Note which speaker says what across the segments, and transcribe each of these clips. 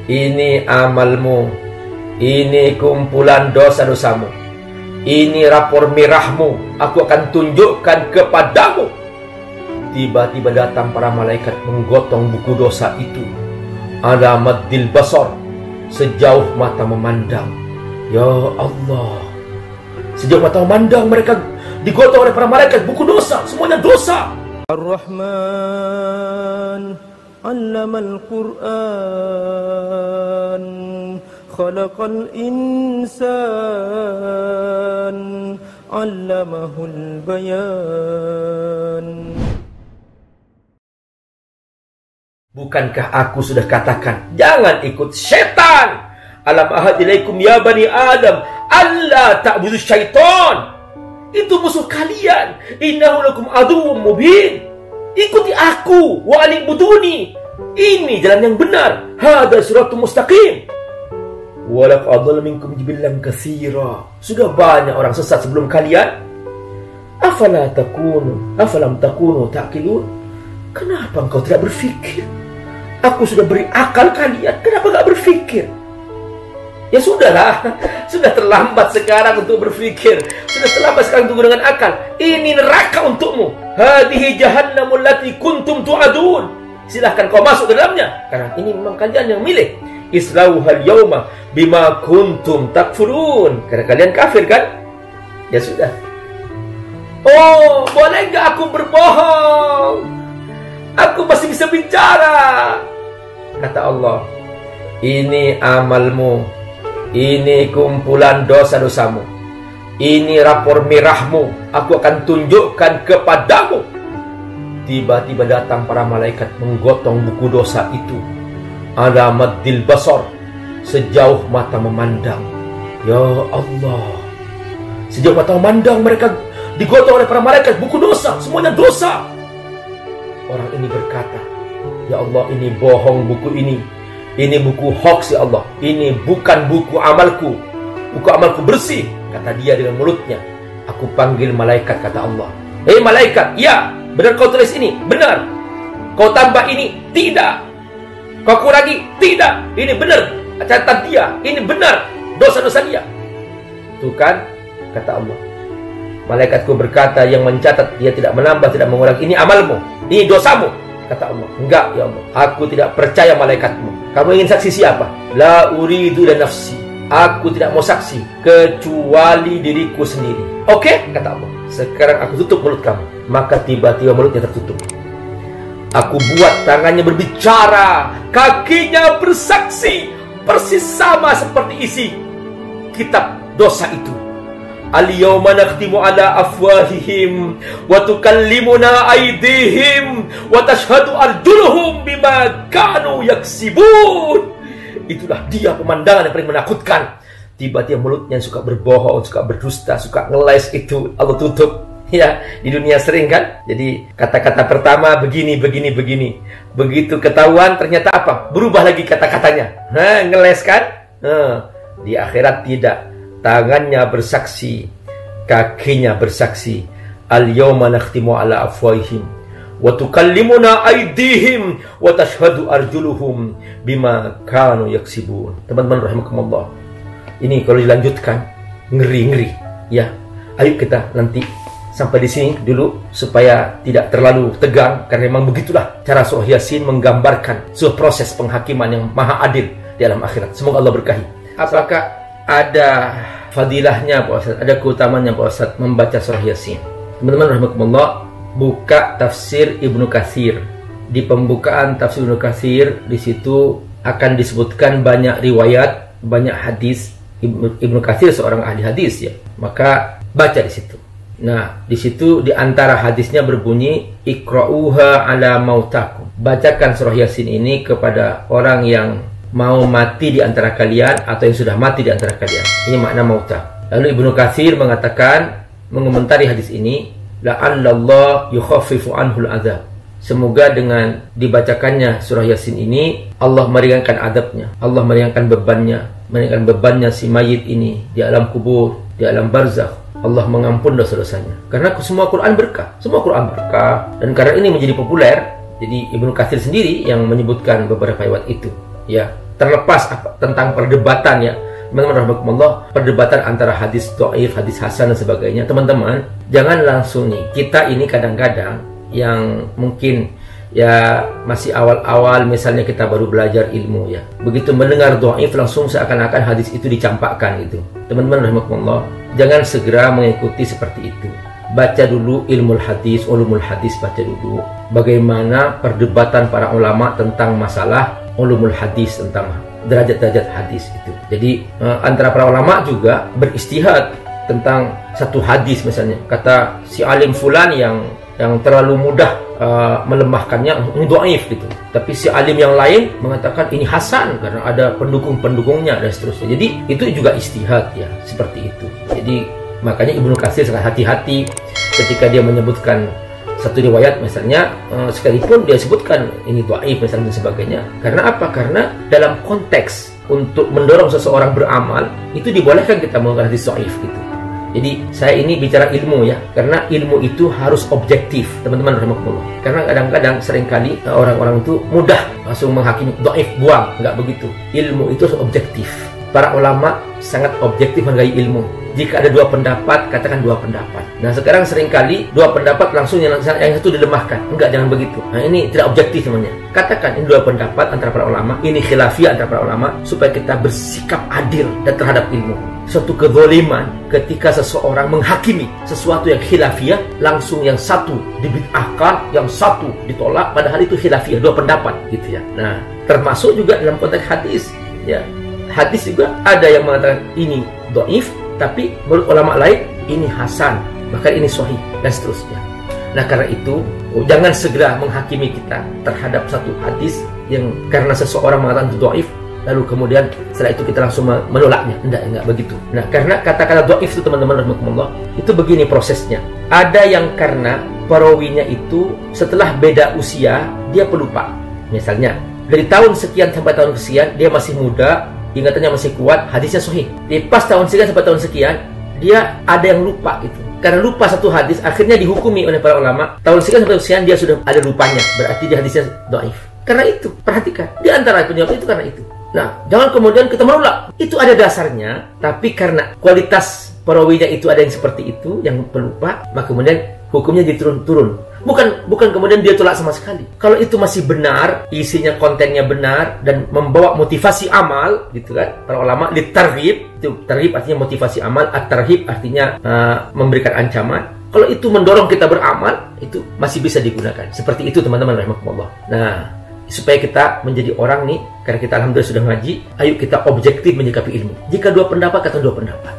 Speaker 1: Ini amalmu, ini kumpulan dosa-dosamu, ini rapor merahmu, aku akan tunjukkan kepadamu. Tiba-tiba datang para malaikat menggotong buku dosa itu. Ala maddil basar, sejauh mata memandang. Ya Allah, sejauh mata memandang mereka digotong oleh para malaikat, buku dosa, semuanya dosa.
Speaker 2: Ar-Rahman 'allamal Qur'an, khalaqal insan, 'allamahul bayan.
Speaker 1: Bukankah aku sudah katakan, jangan ikut setan? Alam ahad ilaikum ya bani Adam, alla ta'budu syaitan. Itu musuh kalian. Innahu lakum aduwwum mubin. Ikuti aku, wa anibuduni. Ini jalan yang benar. Hada siratul mustaqim. Walaq adalla minkum jibillan katsira. Sudah banyak orang sesat sebelum kalian. Afalam takunu ta'qilun. Kenapa engkau tidak berfikir? Aku sudah beri akal kalian, kenapa gak berfikir? Ya sudahlah, sudah terlambat sekarang untuk berfikir, sudah terlambat sekarang untuk dengan akal. Ini neraka untukmu. Hadihi jahannamul lati kuntum tu'adun. Silahkan kau masuk ke dalamnya, karena ini memang kalian yang milih. Islauhal yauma bima kuntum takfurun. Karena kalian kafir kan? Ya sudah. Oh, boleh gak aku berbohong? Aku masih bisa bicara. Kata Allah, ini amalmu, ini kumpulan dosa-dosamu, ini rapor merahmu, aku akan tunjukkan kepadamu. Tiba-tiba datang para malaikat menggotong buku dosa itu. Ala maddil basar, sejauh mata memandang. Ya Allah, sejauh mata memandang mereka digotong oleh para malaikat, buku dosa, semuanya dosa. Orang ini berkata, ya Allah, ini bohong buku ini. Ini buku hoax ya Allah. Ini bukan buku amalku. Buku amalku bersih, kata dia dengan mulutnya. Aku panggil malaikat, kata Allah. Hei malaikat, ya, benar kau tulis ini? Benar. Kau tambah ini? Tidak. Kau kurangi? Tidak. Ini benar. Catatan dia. Ini benar. Dosa-dosa dia. Tuh kan, kata Allah. Malaikatku berkata, yang mencatat dia tidak menambah, tidak mengurangi. Ini amalmu, ini dosamu. Kata Allah, enggak ya Allah, aku tidak percaya malaikatmu. Kamu ingin saksi siapa? La uridu dan nafsi. Aku tidak mau saksi kecuali diriku sendiri. Oke, kata Allah. Sekarang aku tutup mulut kamu. Maka tiba-tiba mulutnya tertutup. Aku buat tangannya berbicara, kakinya bersaksi, persis sama seperti isi kitab dosa itu. Al-yawma nakhtimu ala afwahihim wa tukallimuna aydihim wa tashhadu arjuluhum bima kanu yaksibun. Itulah dia pemandangan yang paling menakutkan. Tiba-tiba mulutnya suka berbohong, suka berdusta, suka ngeles, itu Allah tutup. Ya, di dunia sering kan? Jadi kata-kata pertama begini. Begitu ketahuan ternyata apa? Berubah lagi kata-katanya. Ngeles kan? Di akhirat tidak. Tangannya bersaksi, kakinya bersaksi. Al-yawma nakhtimu ala afwahihim wa tukallimuna aydihim wa tashhadu arjuluhum bima kanu yaksibun. Teman-teman rahimakumullah. Ini kalau dilanjutkan ngeri-ngeri. Ya, ayo kita nanti sampai di sini dulu supaya tidak terlalu tegang, karena memang begitulah cara surah Yasin menggambarkan sebuah proses penghakiman yang maha adil di alam akhirat. Semoga Allah berkahi. Apakah ada fadilahnya Pak Ustaz, ada keutamanya Pak Ustaz membaca surah Yasin? Teman-teman rahimakumullah, buka tafsir Ibnu Katsir. Di pembukaan tafsir Ibnu Katsir, di situ akan disebutkan banyak riwayat, banyak hadis. Ibnu Katsir seorang ahli hadis ya. Maka baca di situ. Nah, di situ di antara hadisnya berbunyi iqra'uha ala mautakum. Bacakan surah Yasin ini kepada orang yang mau mati di antara kalian atau yang sudah mati di antara kalian. Ini makna mauta. Lalu Ibnu Katsir mengatakan, mengomentari hadis ini, la'allallah yukhaffifu anhul azab. Semoga dengan dibacakannya surah Yasin ini, Allah meringankan adabnya, Allah meringankan bebannya si mayit ini di alam kubur, di alam barzakh. Allah mengampun dosa-dosanya. Karena semua Quran berkah, dan karena ini menjadi populer, jadi Ibnu Katsir sendiri yang menyebutkan beberapa ayat itu. Ya, terlepas tentang perdebatan ya, teman-teman rahmatullah, perdebatan antara hadis dhaif, hadis hasan dan sebagainya, teman-teman jangan langsung nih, kita ini kadang-kadang yang mungkin ya masih awal-awal, misalnya kita baru belajar ilmu ya, begitu mendengar dhaif langsung seakan-akan hadis itu dicampakkan gitu. Teman-teman rahmatullah, jangan segera mengikuti seperti itu. Baca dulu ilmu hadis, ulumul hadis, baca dulu bagaimana perdebatan para ulama tentang masalah ulumul hadis, tentang derajat-derajat hadis itu. Jadi antara para ulama juga beristihad tentang satu hadis, misalnya kata si alim fulan yang terlalu mudah melemahkannya, ini dhaif gitu. Tapi si alim yang lain mengatakan ini hasan karena ada pendukung-pendukungnya dan seterusnya. Jadi itu juga istihad ya, seperti itu. Jadi makanya Ibnu Katsir sangat hati-hati ketika dia menyebutkan satu riwayat misalnya, sekalipun dia sebutkan ini dhaif misalnya dan sebagainya. Karena apa? Karena dalam konteks untuk mendorong seseorang beramal itu dibolehkan kita menggunakan hadis dhaif gitu. Jadi saya ini bicara ilmu ya, karena ilmu itu harus objektif, teman-teman rahmatullah. Karena kadang-kadang seringkali orang-orang itu mudah langsung menghakimi dhaif, buang, nggak begitu. Ilmu itu harus objektif. Para ulama sangat objektif menghargai ilmu. Jika ada dua pendapat, katakan dua pendapat. Nah sekarang seringkali dua pendapat langsung yang satu dilemahkan. Enggak, jangan begitu. Nah ini tidak objektif namanya. Katakan ini dua pendapat antara para ulama, ini khilafiyah antara para ulama, supaya kita bersikap adil dan terhadap ilmu. Suatu kezaliman ketika seseorang menghakimi sesuatu yang khilafiyah, langsung yang satu dibid'ahkan, yang satu ditolak, padahal itu khilafiyah, dua pendapat gitu ya. Nah termasuk juga dalam konteks hadis ya. Hadis juga ada yang mengatakan ini dhaif, tapi menurut ulama lain ini hasan, bahkan ini sahih dan seterusnya. Nah karena itu jangan segera menghakimi kita terhadap satu hadis yang karena seseorang mengatakan itu dhaif, lalu kemudian setelah itu kita langsung menolaknya. Enggak begitu. Nah karena kata-kata dhaif itu teman-teman rahmatullah, itu begini prosesnya. Ada yang karena perawinya itu setelah beda usia dia pelupa. Misalnya dari tahun sekian sampai tahun sekian dia masih muda, ingatannya masih kuat, hadisnya sahih. Di pas tahun sekian sampai tahun sekian, dia ada yang lupa gitu. Karena lupa satu hadis, akhirnya dihukumi oleh para ulama. Tahun sekian sampai tahun sekian dia sudah ada lupanya, berarti dia hadisnya dhaif. Karena itu, perhatikan. Di antara penyebab itu karena itu. Nah, jangan kemudian kita menolak. Itu ada dasarnya, tapi karena kualitas perawinya itu ada yang seperti itu, yang pelupa, maka kemudian hukumnya diturun-turun. Bukan kemudian dia tolak sama sekali. Kalau itu masih benar, isinya kontennya benar dan membawa motivasi amal, gitu kan? Para ulama ditarghib, itu targhib artinya motivasi amal, at-tarhib artinya memberikan ancaman. Kalau itu mendorong kita beramal, itu masih bisa digunakan. Seperti itu teman-teman rahmatullah. Nah, supaya kita menjadi orang nih, karena kita alhamdulillah sudah ngaji, ayo kita objektif menyikapi ilmu. Jika dua pendapat, katakan dua pendapat.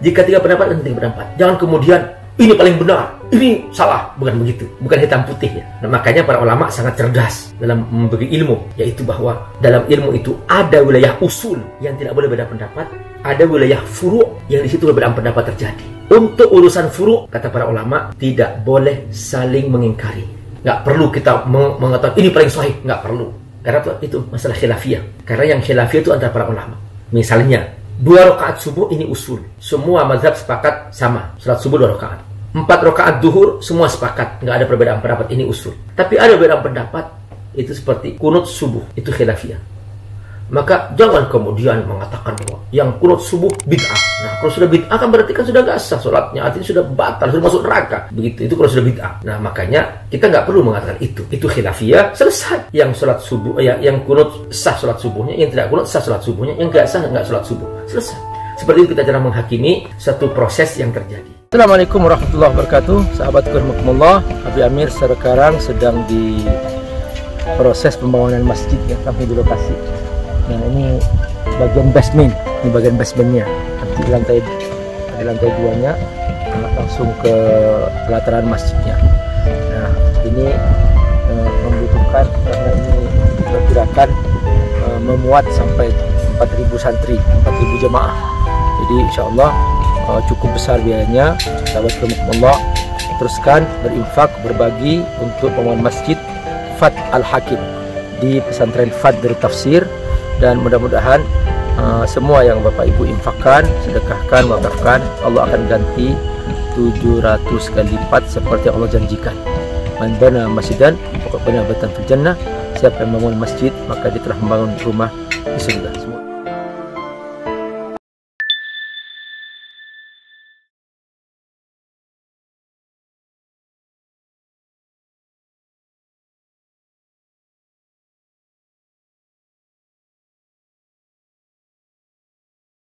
Speaker 1: Jika tiga pendapat, katakan tiga pendapat. Jangan kemudian ini paling benar, ini salah. Bukan begitu, bukan hitam putih ya. Nah, makanya para ulama sangat cerdas dalam memberi ilmu, yaitu bahwa dalam ilmu itu ada wilayah usul yang tidak boleh beda pendapat, ada wilayah furu' yang di situ berbeda pendapat terjadi. Untuk urusan furu', kata para ulama, tidak boleh saling mengingkari. Nggak perlu kita mengatakan ini paling sahih, nggak perlu. Karena itu masalah khilafiyah. Karena yang khilafiyah itu antara para ulama. Misalnya 2 rakaat subuh ini usul. Semua mazhab sepakat sama. Salat subuh 2 rakaat. 4 rakaat duhur semua sepakat. Nggak ada perbedaan pendapat, ini usul. Tapi ada perbedaan pendapat, itu seperti kunut subuh. Itu khilafiyah. Maka jangan kemudian mengatakan bahwa yang kunut subuh bid'ah. Nah kalau sudah bid'ah kan berarti kan sudah nggak sah sholatnya. Artinya sudah batal, sudah masuk neraka. Begitu, itu kalau sudah bid'ah. Nah makanya kita nggak perlu mengatakan itu. Itu khilafiyah, selesai. Yang sholat subuh, yang kunut sah sholat subuhnya. Yang tidak kunut sah sholat subuhnya. Yang nggak sah nggak sholat subuh. Selesai. Seperti itu kita cara menghakimi satu proses yang terjadi. Assalamualaikum warahmatullahi wabarakatuh. Sahabat kurniakumullah, Abi Amir sekarang sedang di proses pembangunan masjid ya, kami di lokasi. Nah ini bagian basement, ini bagian basementnya. Nanti ada lantai 2-nya, langsung ke pelataran masjidnya. Nah ini membutuhkan, karena ini diperkirakan memuat sampai 4.000 santri, 4.000 jemaah. Jadi insya Allah cukup besar biayanya. Sahabat kurniakumullah, teruskan berinfak, berbagi untuk pembangunan masjid Fat Al-Hakim di pesantren Fat Darut Tafsir. Dan mudah-mudahan semua yang Bapak Ibu infakkan, sedekahkan, wakafkan, Allah akan ganti 700 kali lipat seperti Allah janjikan. Man bana masjidan faqad bana baitan fil jannah
Speaker 2: Siapa yang membangun masjid, maka dia telah membangun rumah di surga.